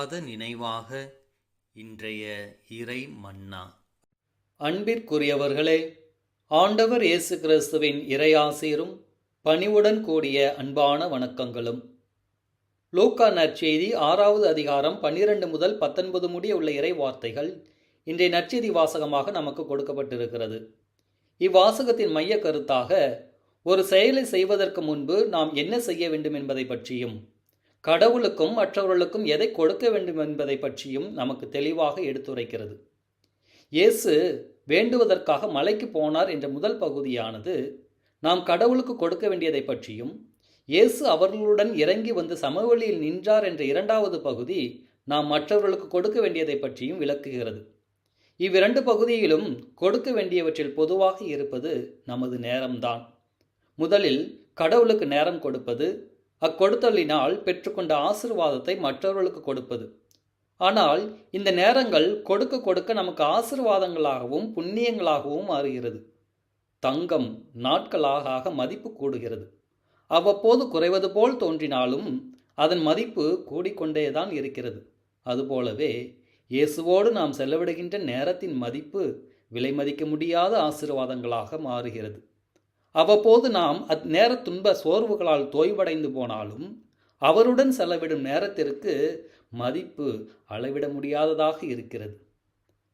மறவாத நினைவாக இன்றைய இறை மன்னா. அன்பிற்குரியவர்களே, ஆண்டவர் இயேசு கிறிஸ்துவின் இறையாசீரும் பணிவுடன் கூடிய அன்பான வணக்கங்களும். லூக்கா நற்செய்தி 6வது அதிகாரம் 12 முதல் 19 முடிய உள்ள இறை வார்த்தைகள் இன்றைய நற்செய்தி வாசகமாக நமக்கு கொடுக்கப்பட்டிருக்கிறது. இவ்வாசகத்தின் மைய கருத்தாக ஒரு செயலை செய்வதற்கு முன்பு நாம் என்ன செய்ய வேண்டும் என்பதை பற்றியும், கடவுளுக்கும் மற்றவர்களுக்கும் எதை கொடுக்க வேண்டும் என்பதை பற்றியும் நமக்கு தெளிவாக எடுத்துரைக்கிறது. இயேசு வேண்டுவதற்காக மலைக்கு போனார் என்ற முதல் பகுதியானது நாம் கடவுளுக்கு கொடுக்க வேண்டியதை பற்றியும், இயேசு அவர்களுடன் இறங்கி வந்து சமவெளியில் நின்றார் என்ற 2வது பகுதி நாம் மற்றவர்களுக்கு கொடுக்க வேண்டியதை பற்றியும் விளக்குகிறது. இவ்விரண்டு பகுதியிலும் கொடுக்க வேண்டியவற்றில் பொதுவாக இருப்பது நமது நேரம்தான். முதலில் கடவுளுக்கு நேரம் கொடுப்பது, அக்கொடுத்தலினால் பெற்றுக்கொண்ட ஆசீர்வாதத்தை மற்றவர்களுக்கு கொடுப்பது. ஆனால் இந்த நேரங்கள் கொடுக்க கொடுக்க நமக்கு ஆசீர்வாதங்களாகவும் புண்ணியங்களாகவும் மாறுகிறது. தங்கம் நாட்களாக மதிப்பு கூடுகிறது. அவ்வப்போது குறைவது போல் தோன்றினாலும் அதன் மதிப்பு கூடிக்கொண்டேதான் இருக்கிறது. அதுபோலவே இயேசுவோடு நாம் செலவிடுகின்ற நேரத்தின் மதிப்பு விலை மதிக்க முடியாத ஆசீர்வாதங்களாக மாறுகிறது. அவ்வப்போது நாம் அந்நேர துன்ப சோர்வுகளால் தோய்வடைந்து போனாலும் அவருடன் செலவிடும் நேரத்திற்கு மதிப்பு அளவிட முடியாததாக இருக்கிறது.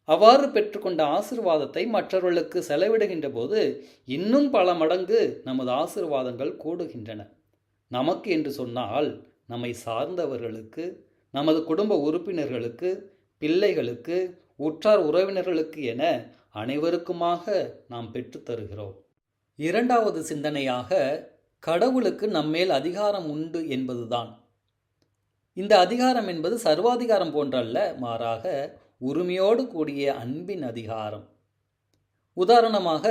அவ்வாறு பெற்றுக்கொண்ட ஆசீர்வாதத்தை மற்றவர்களுக்கு செலவிடுகின்ற போது இன்னும் பல மடங்கு நமது ஆசீர்வாதங்கள் கூடுகின்றன. நமக்கு என்று சொன்னால் நம்மை சார்ந்தவர்களுக்கு, நமது குடும்ப உறுப்பினர்களுக்கு, பிள்ளைகளுக்கு, உற்றார் உறவினர்களுக்கு என அனைவருக்குமாக நாம் பெற்றுத்தருகிறோம். 2வது சிந்தனையாக கடவுளுக்கு நம்மேல் அதிகாரம் உண்டு என்பதுதான். இந்த அதிகாரம் என்பது சர்வாதிகாரம் போன்றல்ல, மாறாக உரிமையோடு கூடிய அன்பின் அதிகாரம். உதாரணமாக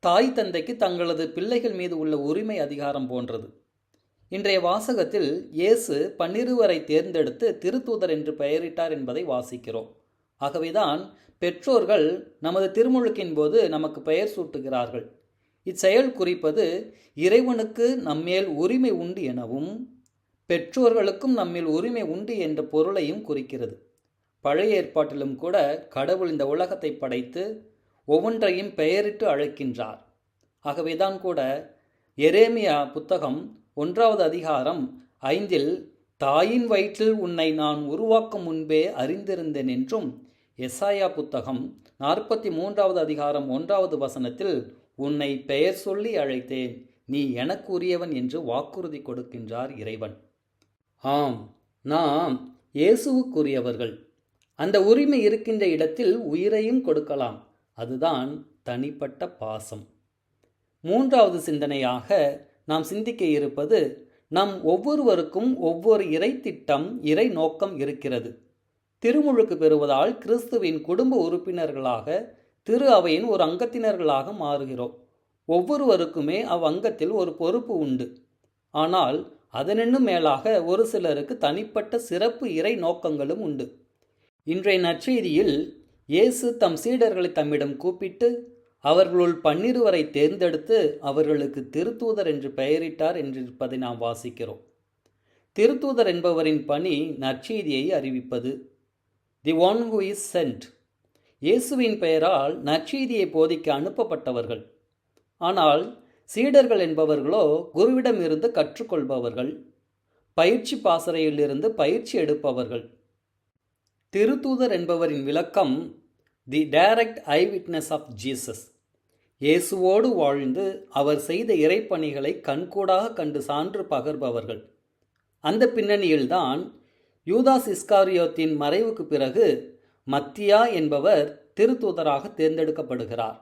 தாய் தந்தைக்கு தங்களது பிள்ளைகள் மீது உள்ள உரிமை அதிகாரம் போன்றது. இன்றைய வாசகத்தில் இயேசு 12 தேர்ந்தெடுத்து திருத்தூதர் என்று பெயரிட்டார் என்பதை வாசிக்கிறோம். ஆகவேதான் பெற்றோர்கள் நமது திருமுழுக்கின் போது நமக்கு பெயர் சூட்டுகிறார்கள். இச்செயல் குறிப்பது இறைவனுக்கு நம்மேல் உரிமை உண்டு எனவும் பெற்றோர்களுக்கும் நம்மேல் உரிமை உண்டு என்ற பொருளையும் குறிக்கிறது. பழைய ஏற்பாட்டிலும் கூட கடவுள் இந்த உலகத்தை படைத்து ஒவ்வொன்றையும் பெயரிட்டு அழைக்கின்றார். ஆகவேதான் கூட எரேமியா புத்தகம் 1வது அதிகாரம் 5 தாயின் வயிற்றில் உன்னை நான் உருவாக்கும் முன்பே அறிந்திருந்தேன் என்றும், எசாயா புத்தகம் 43வது அதிகாரம் 1வது வசனத்தில் உன்னை பெயர் சொல்லி அழைத்தேன், நீ எனக்கு உரியவன் என்று வாக்குறுதி கொடுக்கின்றார் இறைவன். ஆம், நாம் இயேசுவுக்குரியவர்கள். அந்த உரிமை இருக்கின்ற இடத்தில் உயிரையும் கொடுக்கலாம். அதுதான் தனிப்பட்ட பாசம். 3வது சிந்தனையாக நாம் சிந்திக்க இருப்பது, நம் ஒவ்வொருவருக்கும் ஒவ்வொரு இறை திட்டம், இறை நோக்கம் இருக்கிறது. திருமுழுக்கு பெறுவதால் கிறிஸ்துவின் குடும்ப உறுப்பினர்களாக, திரு அவையின் ஒரு அங்கத்தினர்களாக மாறுகிறோம். ஒவ்வொருவருக்குமே அவ்வங்கத்தில் ஒரு பொறுப்பு உண்டு. ஆனால் அதனின்னும் மேலாக ஒரு சிலருக்கு தனிப்பட்ட சிறப்பு இறை நோக்கங்களும் உண்டு. இன்றைய நற்செய்தியில் இயேசு தம் சீடர்களை தம்மிடம் கூப்பிட்டு அவர்களுள் 12 தேர்ந்தெடுத்து அவர்களுக்கு திருத்தூதர் என்று பெயரிட்டார் என்றிருப்பதை நாம் வாசிக்கிறோம். திருத்தூதர் என்பவரின் பணி நற்செய்தியை அறிவிப்பது. The one who is sent. இயேசுவின் பெயரால் நற்செய்தியை போதிக்க அனுப்பப்பட்டவர்கள். ஆனால் சீடர்கள் என்பவர்களோ குருவிடமிருந்து கற்றுக்கொள்பவர்கள், பயிற்சி பாசறையிலிருந்து பயிற்சி எடுப்பவர்கள். திருத்தூதர் என்பவரின் விளக்கம் the direct eyewitness of Jesus. இயேசுவோடு வாழ்ந்து அவர் செய்த இறைப்பணிகளை கண்கூடாக கண்டு சான்று பகர்பவர்கள். அந்த பின்னணியில்தான் யூதாஸ் இஸ்காரியோத்தின் மறைவுக்கு பிறகு மத்தியா என்பவர் திருத்தூதராக தேர்ந்தெடுக்கப்படுகிறார்.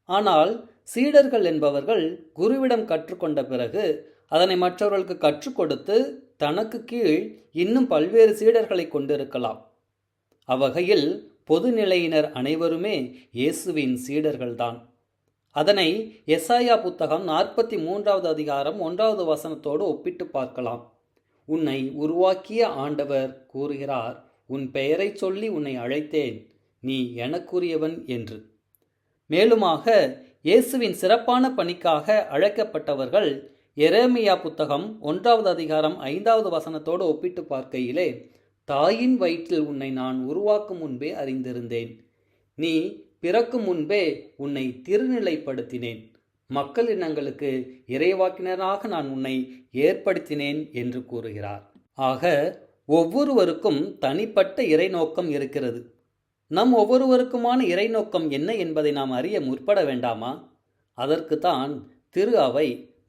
ஆனால் சீடர்கள் என்பவர்கள் குருவிடம் கற்றுக்கொண்ட பிறகு அதனை மற்றவர்களுக்கு கற்றுக் கொடுத்து தனக்கு கீழ் இன்னும் பல்வேறு சீடர்களை கொண்டிருக்கலாம். அவ்வகையில் பொதுநிலையினர் அனைவருமே இயேசுவின் சீடர்கள்தான். அதனை எசாயா புத்தகம் 43வது அதிகாரம் 1வது வசனத்தோடு ஒப்பிட்டு பார்க்கலாம். உன்னை உருவாக்கிய ஆண்டவர் கூறுகிறார், உன் பெயரை சொல்லி உன்னை அழைத்தேன், நீ எனக்குரியவன் என்று. மேலுமாக இயேசுவின் சிறப்பான பணிக்காக அழைக்கப்பட்டவர்கள் எரேமியா புத்தகம் 1வது அதிகாரம் 5வது வசனத்தோடு ஒப்பிட்டு பார்க்கையிலே தாயின் வயிற்றில் உன்னை நான் உருவாக்கும் முன்பே அறிந்திருந்தேன். நீ பிறக்கும் முன்பே உன்னை திருநிலைப்படுத்தினேன். மக்கள் இனங்களுக்கு இறைவாக்கினராக நான் உன்னை ஏற்படுத்தினேன் என்று கூறுகிறார். ஆக ஒவ்வொருவருக்கும் தனிப்பட்ட இறைநோக்கம் இருக்கிறது. நம் ஒவ்வொருவருக்குமான இறைநோக்கம் என்ன என்பதை நாம் அறிய முற்பட வேண்டாமா? அதற்குத்தான் திரு அவை,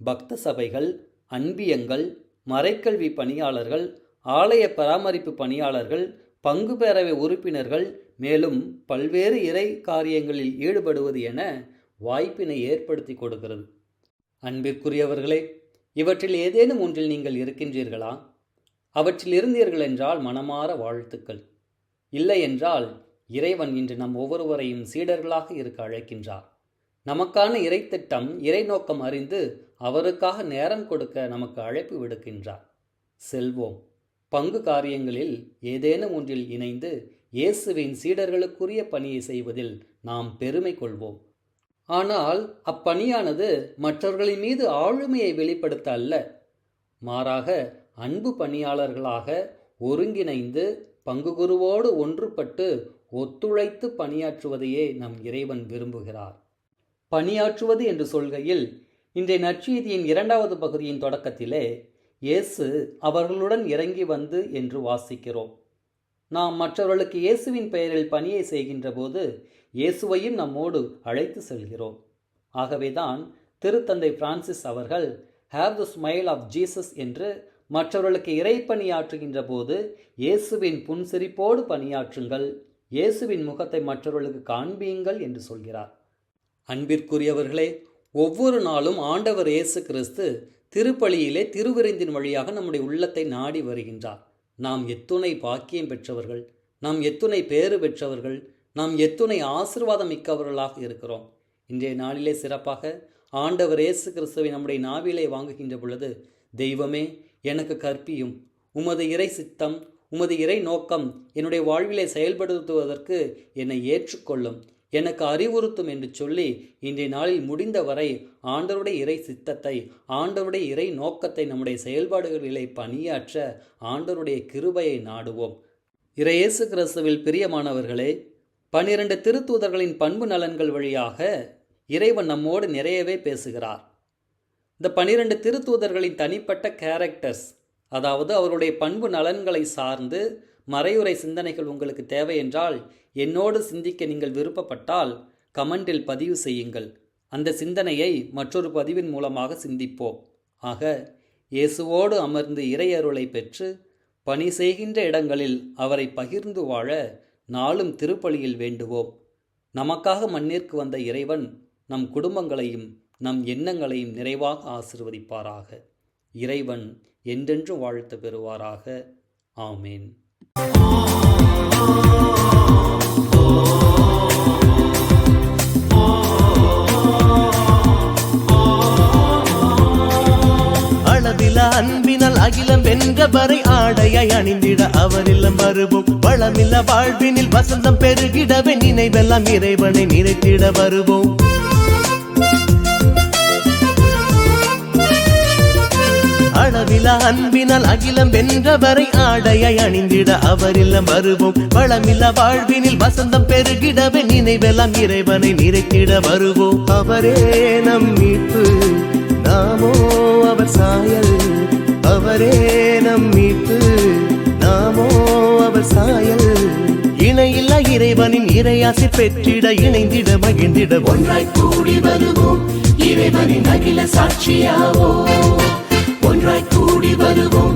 பக்த சபைகள், அன்பியங்கள், மறைக்கல்வி பணியாளர்கள், ஆலய பராமரிப்பு பணியாளர்கள், பங்கு பேரவை உறுப்பினர்கள், மேலும் பல்வேறு இறை காரியங்களில் ஈடுபடுவது என வாய்ப்பினை ஏற்படுத்தி கொடுக்கிறது. அன்பிற்குரியவர்களே, இவற்றில் ஏதேனும் ஒன்றில் நீங்கள் இருக்கின்றீர்களா? அவற்றில் இருந்தீர்கள் என்றால் மனமார வாழ்த்துக்கள். இல்லை என்றால் இறைவன் இன்று நம் ஒவ்வொருவரையும் சீடர்களாக இருக்க அழைக்கின்றார். நமக்கான இறைத்திட்டம், இறைநோக்கம் அறிந்து அவருக்காக நேரம் கொடுக்க நமக்கு அழைப்பு விடுக்கின்றார். செல்வோம், பங்கு காரியங்களில் ஏதேனும் ஒன்றில் இணைந்து இயேசுவின் சீடர்களுக்குரிய பணியை செய்வதில் நாம் பெருமை கொள்வோம். ஆனால் அப்பணியானது மற்றவர்களின் மீது ஆளுமையை வெளிப்படுத்த அல்ல, மாறாக அன்பு பணியாளர்களாக ஒருங்கிணைந்து பங்குகுருவோடு ஒன்றுபட்டு ஒத்துழைத்து பணியாற்றுவதையே நம் இறைவன் விரும்புகிறார். பணியாற்றுவது என்று சொல்கையில் இன்றைய நற்செய்தியின் 2வது பகுதியின் தொடக்கத்திலே இயேசு அவர்களுடன் இறங்கி வந்து என்று வாசிக்கிறோம். நாம் மற்றவர்களுக்கு இயேசுவின் பெயரில் பணியை செய்கின்ற போது இயேசுவையும் நம்மோடு அழைத்து செல்கிறோம். ஆகவேதான் திருத்தந்தை பிரான்சிஸ் அவர்கள் have the smile of Jesus என்று மற்றவர்களுக்கு இறைப்பணியாற்றுகின்ற போது இயேசுவின் புன்சிரிப்போடு பணியாற்றுங்கள், இயேசுவின் முகத்தை மற்றவர்களுக்கு காண்பியுங்கள் என்று சொல்கிறார். அன்பிற்குரியவர்களே, ஒவ்வொரு நாளும் ஆண்டவர் இயேசு கிறிஸ்து திருப்பலியிலே திருவிருந்தின் வழியாக நம்முடைய உள்ளத்தை நாடி வருகின்றார். நாம் எத்துணை பாக்கியம் பெற்றவர்கள், நாம் எத்துணை பேறு பெற்றவர்கள், நாம் எத்துணை ஆசீர்வாதம் மிக்கவர்களாக இருக்கிறோம். இன்றைய நாளிலே சிறப்பாக ஆண்டவர் இயேசு கிறிஸ்துவை நம்முடைய நாவிலே வாங்குகின்ற பொழுது, தெய்வமே எனக்கு கற்பியும், உமது இறை சித்தம், உமது இறை நோக்கம் என்னுடைய வாழ்விலே செயல்படுத்துவதற்கு என்னை ஏற்றுக்கொள்ளும், எனக்கு அறிவுறுத்தும் என்று சொல்லி இன்றைய நாளில் முடிந்தவரை ஆண்டவருடைய இறை சித்தத்தை, ஆண்டவருடைய இறை நோக்கத்தை நம்முடைய செயல்பாடுகளிலே பணியாற்ற ஆண்டவருடைய கிருபையை நாடுவோம். இறையேசு கிறிஸ்துவில் பிரியமானவர்களே, 12 திருத்தூதர்களின் பண்பு நலன்கள் வழியாக இறைவன் நம்மோடு நிறையவே பேசுகிறார். இந்த 12 திருத்தூதர்களின் தனிப்பட்ட கேரக்டர்ஸ், அதாவது அவருடைய பண்பு நலன்களை சார்ந்து மறையுறை சிந்தனைகள் உங்களுக்கு தேவை என்றால், என்னோடு சிந்திக்க நீங்கள் விருப்பப்பட்டால் கமெண்டில் பதிவு செய்யுங்கள். அந்த சிந்தனையை மற்றொரு பதிவின் மூலமாக சிந்திப்போம். ஆக இயேசுவோடு அமர்ந்து இறையருளை பெற்று பணி செய்கின்ற இடங்களில் அவரை பகிர்ந்து வாழ நாளும் திருப்பலியில் வேண்டுவோம். நமக்காக மண்ணிற்கு வந்த இறைவன் நம் குடும்பங்களையும் நம் எண்ணங்களையும் நிறைவாக ஆசீர்வதிப்பாராக. இறைவன் என்றென்றும் வாழ்த்து பெறுவாராக. ஆமேன். அளவில அன்பினால் அகிலம் வென்றவரை ஆடையை அணிந்திட அவரில்லம் வருவோம். வளமில்ல வாழ்வினில் வசந்தம் பெருகிடவே நினைவெல்லாம் இறைவனை நிறைத்திட வருவோம். அளவில அன்பினால் அகிலம் வென்றவரை ஆடையை அணிந்திட அவரில்லம் வருவோம். வளமில்ல வாழ்வினில் வசந்தம் பெருகிடவே நினைவெல்லாம் இறைவனை நிறைத்திட வருவோம். அவரே நம் மீட்பு, நாமோ அவர் சாயல். அவரே நம் மீட்பு, நாமோ அவர் சாயல். இணையில்லா இறைவனின் இறையாசி பெற்றிட இணைந்திட மகிழ்ந்திட ஒன்றாய் கூடி வருவோம். இறைவனின் அகில சாட்சியாவோ ஒன்றாய் கூடி வருவோம்.